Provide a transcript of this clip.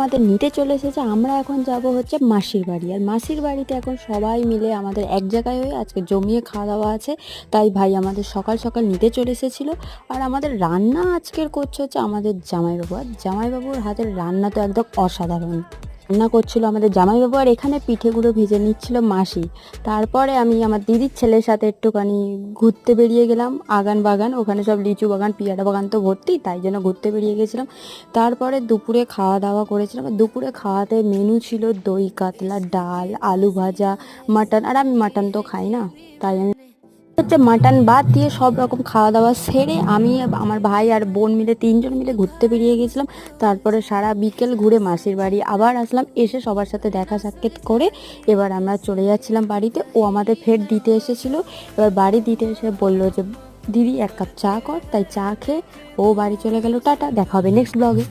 আমাদের নিতে চলে এসেছে। আমরা এখন যাব হচ্ছে মাসির বাড়ি, আর মাসির বাড়িতে এখন সবাই মিলে আমাদের এক জায়গায় হয়ে আজকে জমিয়ে খাওয়া দাওয়া আছে। তাই ভাই আমাদের সকাল সকাল নিতে চলে এসেছিলো। আর আমাদের রান্না আজকের করছে হচ্ছে আমাদের জামাইবাবু, আর জামাইবাবুর হাতের রান্না তো একদম অসাধারণ। রান্না করছিল আমাদের জামাইবাবু, আর এখানে পিঠেগুলো ভেজে নিচ্ছিল মাসি। তারপরে আমি আমার দিদির ছেলের সাথে একটুখানি ঘুরতে বেরিয়ে গেলাম আগান বাগান, ওখানে সব লিচু বাগান পিয়ারা বাগান তো ভর্তি, তাই জন্য ঘুরতে বেরিয়ে গেছিলাম। তারপরে দুপুরে খাওয়া দাওয়া করেছিলাম। আর দুপুরে খাওয়াতে মেনু ছিল দই কাতলা, ডাল, আলু ভাজা, মাটন। আর আমি মাটন তো খাই না, তাই আমি হচ্ছে মাটন বাদ দিয়ে সব রকম খাওয়া দাওয়া সেরে আমি আমার ভাই আর বোন মিলে 3জন মিলে ঘুরতে বেরিয়ে গেছিলাম। তারপরে সারা বিকেল ঘুরে মাসির বাড়ি আবার আসলাম, এসে সবার সাথে দেখা সাক্ষাৎ করে এবার আমরা চলে যাচ্ছিলাম বাড়িতে। ও আমাদের ফের দিতে এসেছিলো। এবার বাড়ি দিতে এসে বললো যে দিদি 1 কাপ চা কর, তাই চা খেয়ে ও বাড়ি চলে গেল। টাটা, দেখা হবে নেক্সট ব্লগে।